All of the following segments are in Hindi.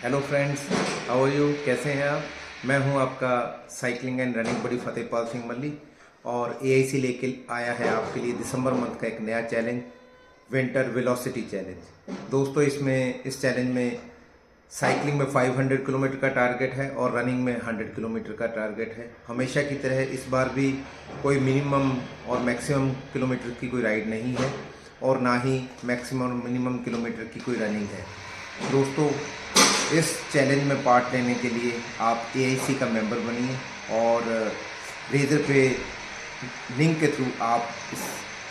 Hello friends, how are you? कैसे हैं आप? मैं हूं आपका साइकिलिंग एंड रनिंग बड़ी फतेहपाल सिंह मल्ली और एआईसी लेके आया है आपके लिए दिसंबर मंथ का एक नया चैलेंज, विंटर वेलोसिटी चैलेंज। दोस्तों, इस चैलेंज में साइकिलिंग में 500 किलोमीटर का टारगेट है और रनिंग में 100 किलोमीटर का टारगेट है। हमेशा की तरह इस बार भी कोई मिनिमम और मैक्सिमम किलोमीटर की कोई राइड नहीं है और ना ही मैक्सिमम और मिनिमम किलोमीटर की कोई रनिंग है। दोस्तों, इस चैलेंज में पार्ट लेने के लिए आप एआईसी का मेंबर बनिए और रेजर पे लिंक के थ्रू आप इस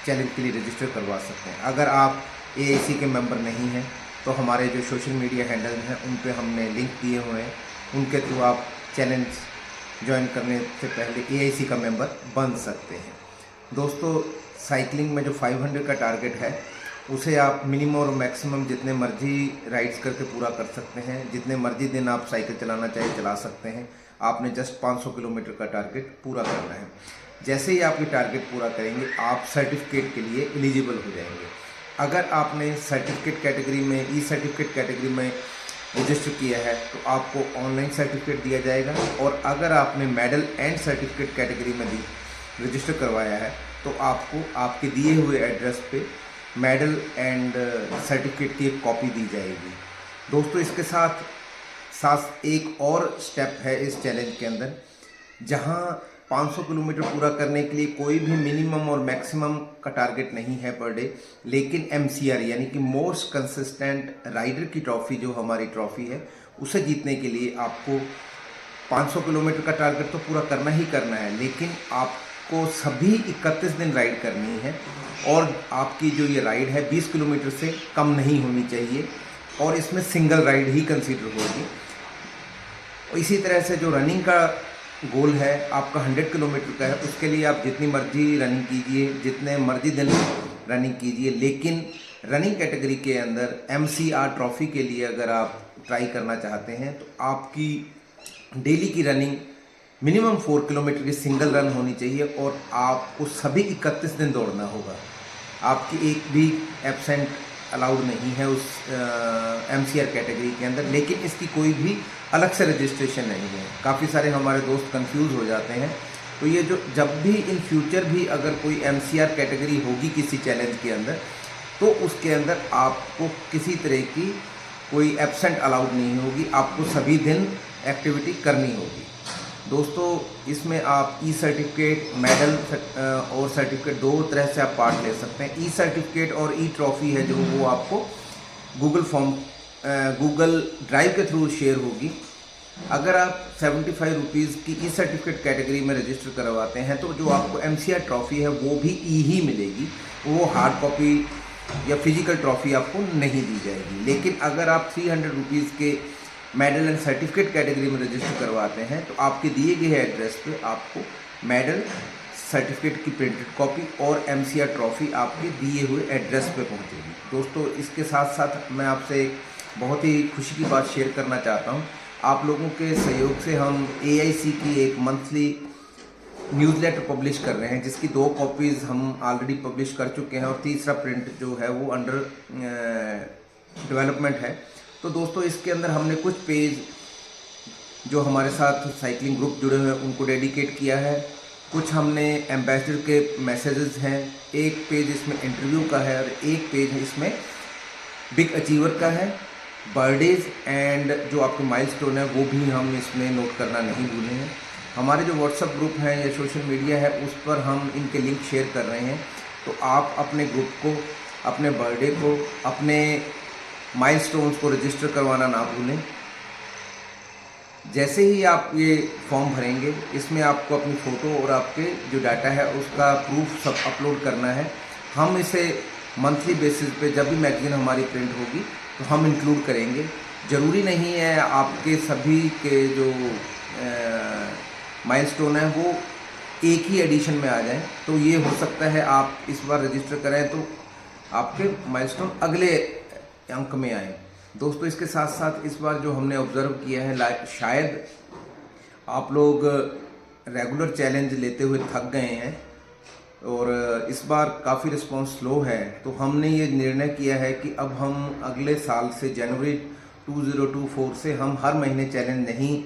चैलेंज के लिए रजिस्टर करवा सकते हैं। अगर आप एआईसी के मेंबर नहीं हैं तो हमारे जो सोशल मीडिया हैंडल हैं उन पे हमने लिंक दिए हुए हैं, उनके थ्रू आप चैलेंज ज्वाइन करने से पहले एआईसी का मेंबर बन सकते हैं। दोस्तों, साइकिलिंग में जो 500 का टारगेट है उसे आप मिनिमम और मैक्सिमम जितने मर्जी राइड्स करके पूरा कर सकते हैं। जितने मर्जी दिन आप साइकिल चलाना चाहे चला सकते हैं। आपने जस्ट 500 किलोमीटर का टारगेट पूरा करना है। जैसे ही आप ये टारगेट पूरा करेंगे आप सर्टिफिकेट के लिए एलिजिबल हो जाएंगे। अगर आपने सर्टिफिकेट कैटेगरी में ई सर्टिफिकेट कैटेगरी में रजिस्टर किया है तो आपको ऑनलाइन सर्टिफिकेट दिया जाएगा, और अगर आपने मेडल एंड सर्टिफिकेट कैटेगरी में रजिस्टर करवाया है तो आपको आपके दिए हुए एड्रेस पे मेडल एंड सर्टिफिकेट की एक कॉपी दी जाएगी। दोस्तों, इसके साथ साथ एक और स्टेप है इस चैलेंज के अंदर, जहां 500 किलोमीटर पूरा करने के लिए कोई भी मिनिमम और मैक्सिमम का टारगेट नहीं है पर डे, लेकिन एमसीआर यानी कि मोस्ट कंसिस्टेंट राइडर की ट्रॉफी जो हमारी ट्रॉफी है उसे जीतने के लिए आपको 500 किलोमीटर का टारगेट तो पूरा करना ही करना है, लेकिन आपको सभी 31 दिन राइड करनी है और आपकी जो ये राइड है 20 किलोमीटर से कम नहीं होनी चाहिए और इसमें सिंगल राइड ही कंसीडर होगी। और इसी तरह से जो रनिंग का गोल है आपका 100 किलोमीटर का है, उसके लिए आप जितनी मर्जी रनिंग कीजिए, जितने मर्जी दिन रनिंग कीजिए, लेकिन रनिंग कैटेगरी के अंदर एमसीआर ट्रॉफी के लिए अगर आप ट्राई करना चाहते हैं तो आपकी डेली की रनिंग मिनिमम 4 किलोमीटर की सिंगल रन होनी चाहिए और आपको सभी 31 दिन दौड़ना होगा। आपकी एक भी एब्सेंट अलाउड नहीं है उस एमसीआर कैटेगरी के अंदर, लेकिन इसकी कोई भी अलग से रजिस्ट्रेशन नहीं है। काफ़ी सारे हमारे दोस्त कंफ्यूज हो जाते हैं, तो ये जो जब भी इन फ्यूचर भी अगर कोई एमसीआर कैटेगरी होगी किसी चैलेंज के अंदर तो उसके अंदर आपको किसी तरह की कोई एब्सेंट अलाउड नहीं होगी, आपको सभी दिन एक्टिविटी करनी होगी। दोस्तों, इसमें आप ई सर्टिफिकेट, मेडल और सर्टिफिकेट दो तरह से आप पार्ट ले सकते हैं। ई सर्टिफिकेट और ई ट्रॉफी है जो वो आपको गूगल ड्राइव के थ्रू शेयर होगी। अगर आप 75 रुपीज़ की ई सर्टिफिकेट कैटेगरी में रजिस्टर करवाते हैं तो जो आपको एमसीआर ट्रॉफी है वो भी ई ही मिलेगी, वो हार्ड कॉपी या फिजिकल ट्रॉफी आपको नहीं दी जाएगी। लेकिन अगर आप 300 रुपीज़ के मेडल एंड सर्टिफिकेट कैटेगरी में रजिस्टर करवाते हैं तो आपके दिए गए एड्रेस पे आपको मेडल, सर्टिफिकेट की प्रिंटेड कॉपी और एमसीआर ट्रॉफी आपके दिए हुए एड्रेस पे पहुंचेगी। दोस्तों, इसके साथ साथ मैं आपसे एक बहुत ही खुशी की बात शेयर करना चाहता हूं। आप लोगों के सहयोग से हम एआईसी की एक मंथली न्यूज़लेटर पब्लिश कर रहे हैं, जिसकी 2 कॉपीज़ हम ऑलरेडी पब्लिश कर चुके हैं और तीसरा प्रिंट जो है वो अंडर डेवलपमेंट है। तो दोस्तों, इसके अंदर हमने कुछ पेज जो हमारे साथ साइकिलिंग ग्रुप जुड़े हुए हैं उनको डेडिकेट किया है, कुछ हमने एम्बेसडर के मैसेजेस हैं, एक पेज इसमें इंटरव्यू का है और एक पेज इसमें बिग अचीवर का है। बर्थडेज एंड जो आपके माइलस्टोन है वो भी हम इसमें नोट करना नहीं भूले हैं। हमारे जो व्हाट्सएप ग्रुप हैं या सोशल मीडिया है उस पर हम इनके लिंक शेयर कर रहे हैं, तो आप अपने ग्रुप को, अपने बर्थडे को, अपने माइलस्टोन्स को रजिस्टर करवाना ना भूलें। जैसे ही आप ये फॉर्म भरेंगे इसमें आपको अपनी फ़ोटो और आपके जो डाटा है उसका प्रूफ सब अपलोड करना है। हम इसे मंथली बेसिस पे जब भी मैगज़ीन हमारी प्रिंट होगी तो हम इंक्लूड करेंगे। ज़रूरी नहीं है आपके सभी के जो माइलस्टोन है वो एक ही एडिशन में आ जाएं, तो ये हो सकता है आप इस बार रजिस्टर करें तो आपके माइलस्टोन अगले अंक में आए। दोस्तों, इसके साथ साथ इस बार जो हमने ऑब्ज़र्व किया है, शायद आप लोग रेगुलर चैलेंज लेते हुए थक गए हैं और इस बार काफ़ी रिस्पांस स्लो है, तो हमने ये निर्णय किया है कि अब हम अगले साल से जनवरी 2024 से हम हर महीने चैलेंज नहीं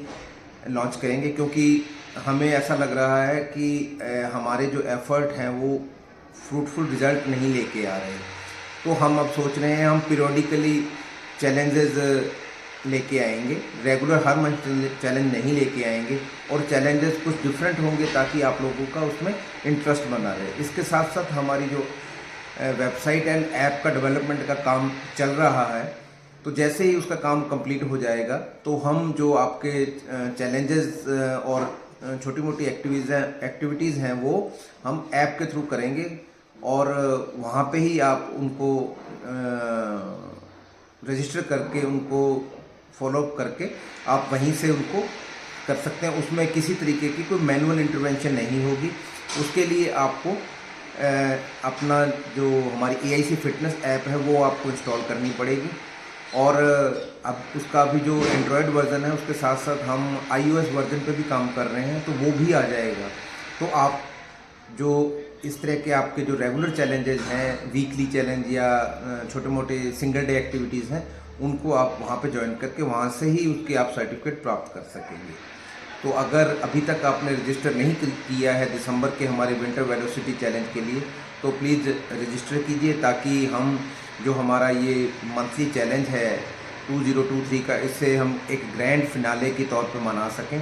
लॉन्च करेंगे, क्योंकि हमें ऐसा लग रहा है कि हमारे जो एफर्ट हैं वो फ्रूटफुल रिजल्ट नहीं लेके आ रहे। तो हम अब सोच रहे हैं हम पीरियोडिकली चैलेंजेस लेके आएंगे, रेगुलर हर मंथ चैलेंज नहीं लेके आएंगे, और चैलेंजेस कुछ डिफरेंट होंगे ताकि आप लोगों का उसमें इंटरेस्ट बना रहे। इसके साथ साथ हमारी जो वेबसाइट एंड ऐप का डेवलपमेंट का काम चल रहा है, तो जैसे ही उसका काम कंप्लीट हो जाएगा तो हम जो आपके चैलेंजेस और छोटी मोटी एक्टिविटीज़ हैं वो हम ऐप के थ्रू करेंगे, और वहाँ पे ही आप उनको रजिस्टर करके उनको फॉलोअप करके आप वहीं से उनको कर सकते हैं। उसमें किसी तरीके की कोई मैनुअल इंटरवेंशन नहीं होगी। उसके लिए आपको अपना जो हमारी AIC फिटनेस ऐप है वो आपको इंस्टॉल करनी पड़ेगी, और अब उसका भी जो एंड्रॉयड वर्जन है उसके साथ साथ हम iOS वर्जन पे भी काम कर रहे हैं, तो वो भी आ जाएगा। तो आप जो इस तरह के आपके जो रेगुलर चैलेंजेस हैं, वीकली चैलेंज या छोटे मोटे सिंगल डे एक्टिविटीज़ हैं, उनको आप वहाँ पे ज्वाइन करके वहाँ से ही उसके आप सर्टिफिकेट प्राप्त कर सकेंगे। तो अगर अभी तक आपने रजिस्टर नहीं किया है दिसंबर के हमारे विंटर वेलोसिटी चैलेंज के लिए, तो प्लीज़ रजिस्टर कीजिए, ताकि हम जो हमारा ये मंथली चैलेंज है 2023 का, इससे हम एक ग्रैंड फिनाले के तौर पर मना सकें।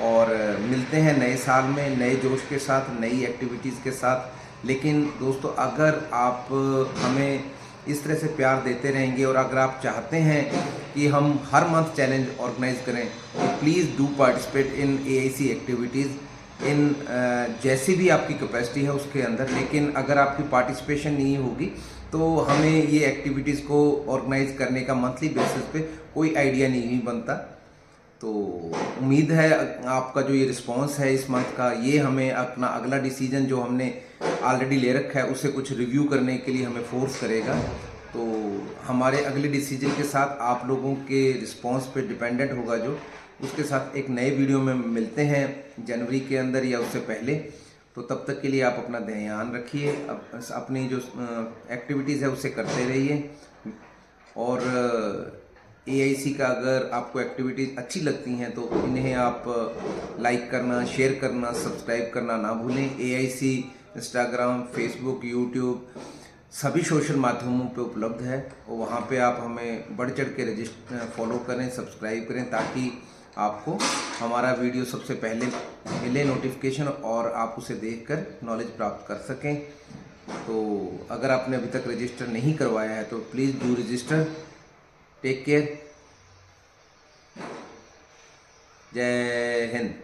और मिलते हैं नए साल में नए जोश के साथ, नई एक्टिविटीज़ के साथ। लेकिन दोस्तों, अगर आप हमें इस तरह से प्यार देते रहेंगे और अगर आप चाहते हैं कि हम हर मंथ चैलेंज ऑर्गेनाइज करें, तो please do participate in AIC activities इन जैसी भी आपकी कैपेसिटी है उसके अंदर। लेकिन अगर आपकी पार्टिसिपेशन नहीं होगी तो हमें ये एक्टिविटीज़ को ऑर्गेनाइज करने का मंथली बेसिस पे कोई आइडिया नहीं बनता। तो उम्मीद है आपका जो ये रिस्पांस है इस मंथ का, ये हमें अपना अगला डिसीजन जो हमने ऑलरेडी ले रखा है उसे कुछ रिव्यू करने के लिए हमें फोर्स करेगा। तो हमारे अगले डिसीजन के साथ आप लोगों के रिस्पांस पे डिपेंडेंट होगा जो, उसके साथ एक नए वीडियो में मिलते हैं जनवरी के अंदर या उससे पहले। तो तब तक के लिए आप अपना ध्यान रखिए, अपनी जो एक्टिविटीज़ है उसे करते रहिए। और AIC का अगर आपको एक्टिविटीज़ अच्छी लगती हैं तो इन्हें आप लाइक करना, शेयर करना, सब्सक्राइब करना ना भूलें। AIC इंस्टाग्राम, फेसबुक, यूट्यूब सभी सोशल माध्यमों पे उपलब्ध है, और वहाँ पे आप हमें बढ़ चढ़ के फॉलो करें, सब्सक्राइब करें, ताकि आपको हमारा वीडियो सबसे पहले मिले नोटिफिकेशन और आप उसे देखकर नॉलेज प्राप्त कर सकें। तो अगर आपने अभी तक रजिस्टर नहीं करवाया है तो please do register. Take care. जय हिंद।